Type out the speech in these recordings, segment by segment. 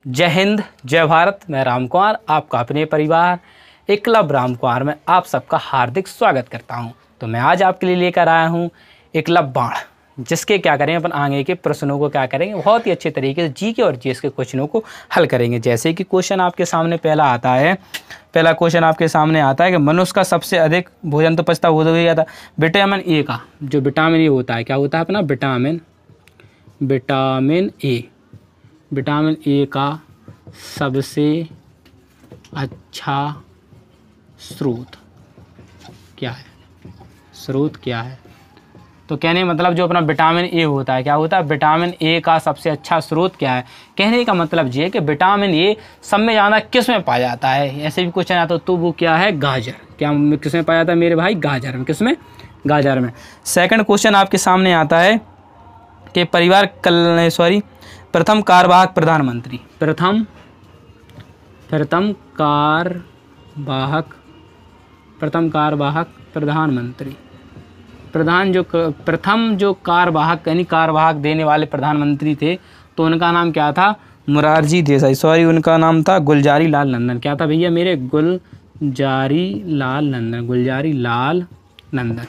जय हिंद, जय भारत। मैं राम कुमार, आपका अपने परिवार एकलव्य राम कुमार में आप सबका हार्दिक स्वागत करता हूं। तो मैं आज आपके लिए लेकर आया हूं एकलव्य बाण, जिसके क्या करेंगे अपन आगे के प्रश्नों को क्या करेंगे बहुत ही अच्छे तरीके से जीके और जीएस के क्वेश्चनों को हल करेंगे। जैसे कि क्वेश्चन आपके सामने पहला क्वेश्चन आपके सामने आता है कि मनुष्य का सबसे अधिक भोजन तो पचता वो तो गया था विटामिन ए का। जो विटामिन ए होता है, क्या होता है अपना विटामिन ए। विटामिन ए का सबसे अच्छा स्रोत क्या है? तो कहने मतलब जो अपना विटामिन ए होता है, क्या होता है विटामिन ए का सबसे अच्छा स्रोत क्या है? कहने का मतलब ये है कि विटामिन ए सब में ज़्यादा किस में पाया जाता है? ऐसे भी क्वेश्चन आता तो वो क्या है? गाजर। क्या किस में पाया जाता है मेरे भाई? गाजर में। किस में? गाजर में। सेकंड क्वेश्चन आपके सामने आता है कि प्रथम कार्यवाहक प्रधानमंत्री। प्रथम कार्यवाहक प्रधानमंत्री। प्रथम जो कार्यवाहक यानी कार्यवाहक देने वाले प्रधानमंत्री थे तो उनका नाम क्या था? मोरारजी देसाई। उनका नाम था गुलजारी लाल नंदन। क्या था भैया मेरे? गुलजारी लाल नंदन।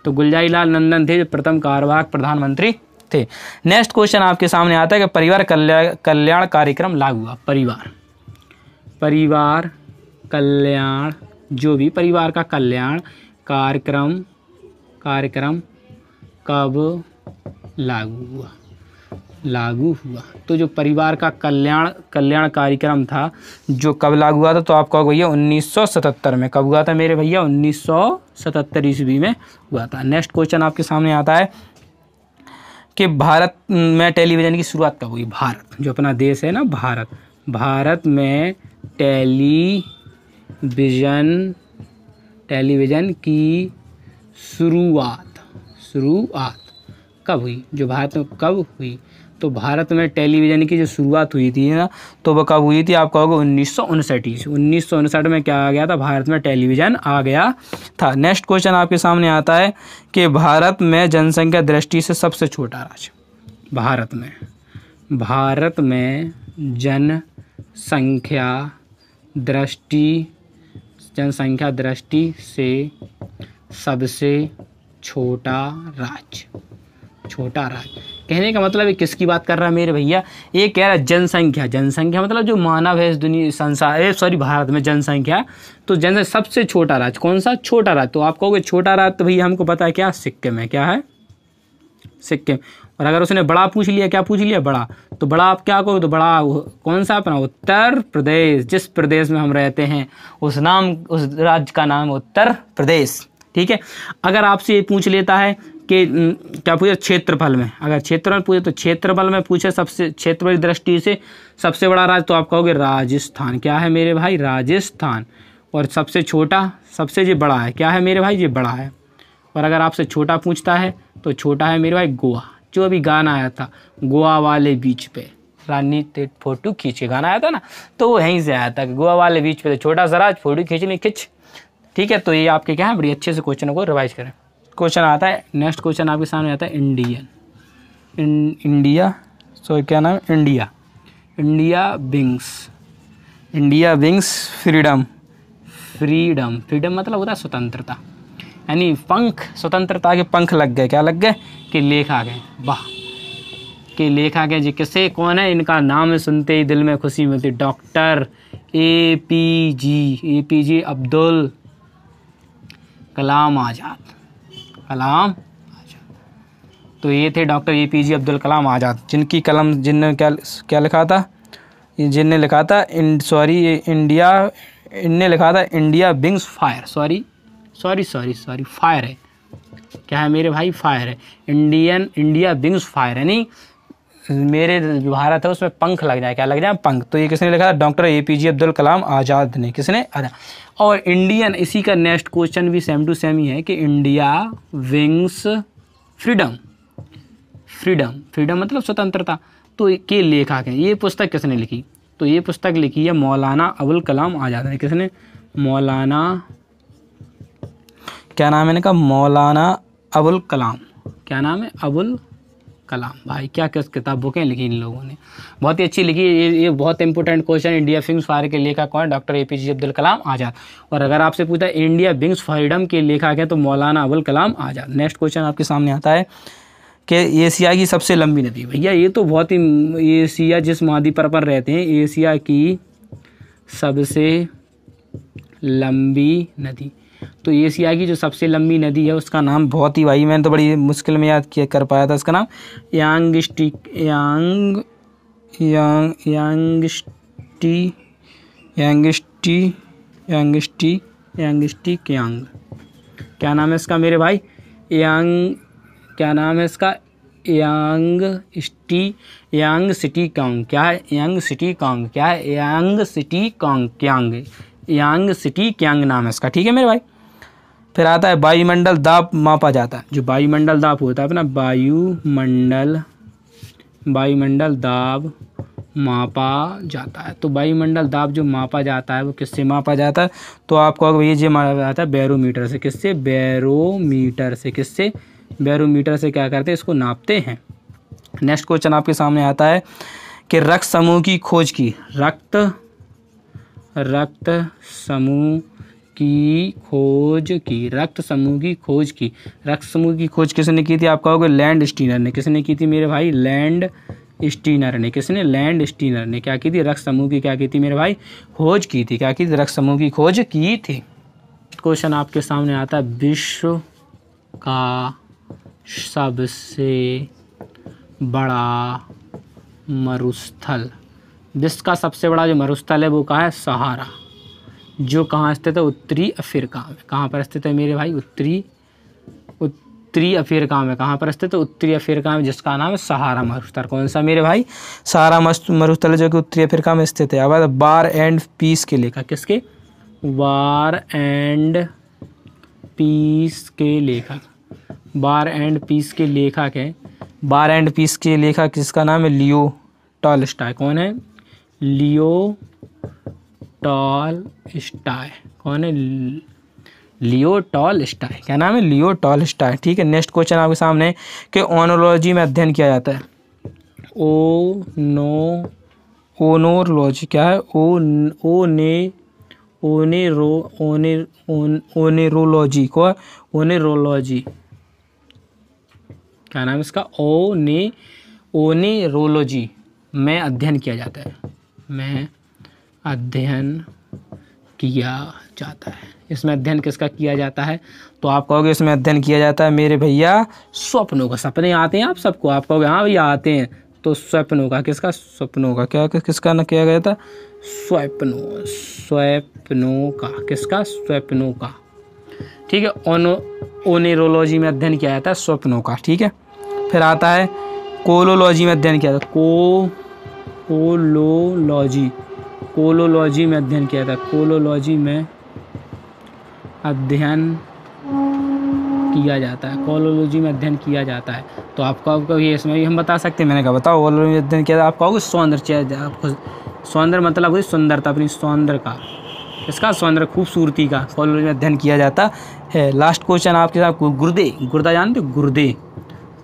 तो गुलजारी लाल नंदन थे जो प्रथम कार्यवाहक प्रधानमंत्री थे। नेक्स्ट क्वेश्चन आपके सामने आता है कि परिवार कल्याण कार्यक्रम लागू हुआ। परिवार कल्याण, जो भी परिवार का कल्याण कार्यक्रम कब लागू हुआ? तो जो परिवार का कल्याण कार्यक्रम था जो कब लागू हुआ था? तो आप कहोगे भैया 1977 में। कब हुआ था मेरे भैया? 1977 ईस्वी में हुआ था। नेक्स्ट क्वेश्चन आपके सामने आता है कि भारत में टेलीविज़न की शुरुआत कब हुई? भारत जो अपना देश है ना, भारत में टेलीविज़न की शुरुआत कब हुई? जो भारत में कब हुई? तो भारत में टेलीविज़न की जो शुरुआत हुई थी ना, तो वो कब हुई थी? आप कहोगे 1959 में क्या आ गया था? भारत में टेलीविज़न आ गया था। नेक्स्ट क्वेश्चन आपके सामने आता है कि भारत में जनसंख्या दृष्टि से सबसे छोटा राज्य। भारत में जनसंख्या दृष्टि से सबसे छोटा राज्य। कहने का मतलब है किसकी बात कर रहा है मेरे भैया? ये कह रहा है जनसंख्या मतलब जो मानव है इस भारत में जनसंख्या। तो सबसे छोटा राज्य कौन सा? छोटा राज्य। तो आप कहोगे छोटा राज्य तो भैया हमको पता है क्या? सिक्किम है। क्या है? सिक्किम। और अगर उसने बड़ा पूछ लिया, क्या पूछ लिया? बड़ा। तो बड़ा आप क्या कहो? तो बड़ा कौन सा अपना? उत्तर प्रदेश। जिस प्रदेश में हम रहते हैं उस राज्य का नाम उत्तर प्रदेश। ठीक है। अगर आपसे ये पूछ लेता है कि क्या पूछे? क्षेत्रफल में। अगर क्षेत्रफल पूछे तो क्षेत्रफल में पूछे सबसे क्षेत्रफल दृष्टि से सबसे बड़ा राज्य, तो आप कहोगे राजस्थान। क्या है मेरे भाई? राजस्थान। और सबसे छोटा, सबसे जो बड़ा है, क्या है मेरे भाई? ये बड़ा है। और अगर आपसे छोटा पूछता है तो छोटा है मेरे भाई गोवा। जो अभी गाना आया था गोवा वाले बीच पे, रानी ते फोटो खींचे, गाना आया था ना, तो वो यहीं से आया था कि गोवा वाले बीच पे छोटा सा राज, फोटो खींच। ठीक है। तो ये आपके क्या है, बड़ी अच्छे से क्वेश्चन को रिवाइज करें। क्वेश्चन आता है, नेक्स्ट क्वेश्चन आपके सामने आता है इंडिया विंग्स फ्रीडम मतलब होता है स्वतंत्रता, यानी पंख, स्वतंत्रता के पंख लग गए। क्या लग गए? कि लेख आ गए। वाह, कि लेख आ गए। जी किसे, कौन है? इनका नाम सुनते ही दिल में खुशी मिलती। Doctor APJ Abdul Kalam Azad. तो ये थे डॉक्टर APJ अब्दुल कलाम आज़ाद, जिनकी कलम, जिनने क्या लिखा था? जिनने लिखा था इनने लिखा था India wings fire. Sorry fire है। क्या है मेरे भाई? फायर है। इंडिया विंग्स फायर, यानी मेरे जो भारत है उसमें पंख लग जाए। क्या लग जाए? पंख। तो ये किसने लिखा था? डॉक्टर APJ अब्दुल कलाम आज़ाद ने। किसने? और इंडियन, इसी का नेक्स्ट क्वेश्चन भी सेम टू सेम ही है कि इंडिया विंग्स फ्रीडम मतलब स्वतंत्रता। तो के लेखक हैं, ये पुस्तक किसने लिखी? तो ये पुस्तक लिखी है मौलाना अबुल कलाम आज़ाद ने। किसने? मौलाना, क्या नाम है इनका? मौलाना अबुल कलाम। क्या नाम है? अबुल कलाम। भाई क्या क्या किताब बुकें लिखी इन लोगों ने, बहुत ही अच्छी लिखी। ये बहुत important question, India wings for के लेखक कौन? Doctor APJ Abdul Kalam Azad. और अगर आपसे पूछा इंडिया विंग्स फ्रीडम के लेखक है तो मौलाना अबुल कलाम आज़ाद। नेक्स्ट क्वेश्चन आपके सामने आता है कि एशिया की सबसे लंबी नदी। भैया ये तो बहुत ही, एशिया जिस महाद्वीप पर रहते हैं, एशिया की सबसे लंबी नदी, तो एशिया की जो सबसे लंबी नदी है उसका नाम, बहुत ही भाई मैंने तो बड़ी मुश्किल में याद किया कर पाया था इसका नाम, यांगस्टी क्यांग। क्या नाम है इसका मेरे भाई? क्या नाम है इसका? यांग सिटी कांग। क्या है? यांग सिटी कांग। क्या है? यांग सिटी कांग क्यांग। यांग सिटी क्यांग नाम है इसका, ठीक है मेरे भाई। फिर आता है वायुमंडल दाब मापा जाता है। जो वायुमंडल दाब होता है अपना, वायुमंडल दाब मापा जाता है। तो वायुमंडल दाब जो मापा जाता है वो किससे मापा जाता है? तो आपको भैया ये मापा जाता है बैरोमीटर से। किससे? बैरोमीटर से। किससे? बैरोमीटर से क्या करते हैं? इसको नापते हैं। नेक्स्ट क्वेश्चन आपके सामने आता है कि रक्त समूह की खोज की। रक्त समूह की खोज की। रक्त समूह की खोज की। रक्त समूह की खोज किसने की थी? आप कहोगे लैंड स्टीनर ने। किसने की थी मेरे भाई? लैंड स्टीनर ने। किसने? लैंड स्टीनर ने क्या की थी? रक्त समूह की क्या की थी मेरे भाई? खोज की थी। क्या की थी? रक्त समूह की खोज की थी। क्वेश्चन आपके सामने आता है विश्व का सबसे बड़ा मरुस्थल। विश्व का सबसे बड़ा जो मरुस्थल है वो कहाँ है? सहारा। जो कहाँ स्थित है? उत्तरी अफ्रीका में। कहाँ पर स्थित है मेरे भाई? उत्तरी अफ्रीका में। कहाँ पर स्थित है? उत्तरी अफ्रीका में, जिसका नाम है सहारा मरुस्थल। कौन सा मेरे भाई? सहारा मरुस्थल जो कि उत्तरी अफ्रीका में स्थित है। अब वार एंड पीस के लेखक। किसके? वार एंड पीस के लेखक। वार एंड पीस के लेखक है। वार एंड पीस के लेखक किसका नाम है? लियो टॉलस्टॉय। कौन है? लियो टॉलस्टॉय। कौन है? लियो टॉलस्टॉय। क्या नाम है? लियो टॉलस्टॉय, ठीक है। नेक्स्ट क्वेश्चन आपके सामने कि ओनोलॉजी में अध्ययन किया जाता है। ओनोलॉजी क्या है? ओनेरोलॉजी को ओनेरोलॉजी। क्या नाम है इसका? ओनेरोलॉजी में अध्ययन किया जाता है। में अध्ययन किया जाता है। इसमें अध्ययन किसका किया जाता है? तो आप कहोगे इसमें अध्ययन किया जाता है मेरे भैया स्वप्नों का। सपने आते हैं आप सबको, आप कहोगे हाँ भैया आते हैं। तो स्वप्नों का। किसका? स्वप्नों का। क्या किसका न किया गया था? स्वप्नों का। किसका? स्वप्नों का, ठीक है। ओनेरोलॉजी में अध्ययन किया जाता है स्वप्नों का, ठीक है। फिर आता है कोलोलॉजी में अध्ययन किया जाता है। कोलोलॉजी में अध्ययन किया जाता है। कोलोलॉजी में अध्ययन किया जाता है। कोलोलॉजी में अध्ययन किया जाता है। तो आपको ये इसमें भी हम बता सकते हैं। मैंने कहा बताओ कोलोलॉजी में अध्ययन किया। आप कहोगे सौंदर्य। आपको सौंदर्य मतलब हुई सुंदरता, अपनी सौंदर्य का। इसका सौंदर्य खूबसूरती का कोलोलॉजी में अध्ययन किया जाता है। लास्ट क्वेश्चन आपके साथ गुर्दे। गुर्दा जानते हो? गुर्दे।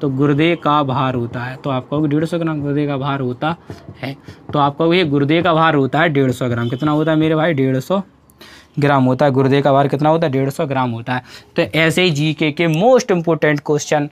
तो गुर्दे का भार होता है। तो आप कहोगे 150 ग्राम गुर्दे का भार होता है। तो आप कहोगे ये गुर्दे का भार होता है 150 ग्राम। कितना होता है मेरे भाई? 150 ग्राम होता है। गुर्दे का भार कितना होता है? 150 ग्राम होता है। तो ऐसे ही जीके के मोस्ट इंपोर्टेंट क्वेश्चन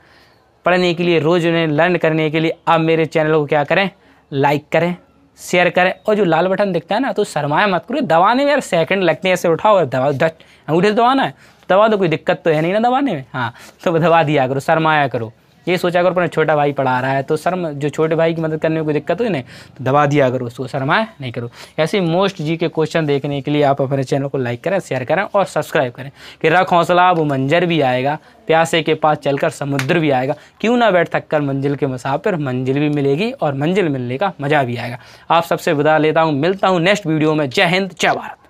पढ़ने के लिए, रोज उन्हें लर्न करने के लिए आप मेरे चैनल को क्या करें? लाइक करें, शेयर करें। और जो लाल बटन दिखता है ना, तो शर्माया मत करो। दबाने में यार सेकंड लगते हैं। ऐसे उठाओ और दबाओ। अंगूठे से दबाना है तो दबा दो, कोई दिक्कत तो है नहीं ना दबाने में। हाँ, तो दबा दिया करो, शर्माया करो। ये सोचा करो अपना छोटा भाई पढ़ा रहा है तो जो छोटे भाई की मदद करने में कोई दिक्कत हो नहीं, तो दबा दिया करो उसको, शर्माए नहीं करो। ऐसे मोस्ट जी के क्वेश्चन देखने के लिए आप अपने चैनल को लाइक करें, शेयर करें और सब्सक्राइब करें कि रख हौसला वो मंजर भी आएगा, प्यासे के पास चलकर समुद्र भी आएगा, क्यों ना बैठ थक कर मंजिल के मुसाफिर, मंजिल भी मिलेगी और मंजिल मिलने का मज़ा भी आएगा। आप सबसे विदा लेता हूँ, मिलता हूँ नेक्स्ट वीडियो में। जय हिंद, जय भारत।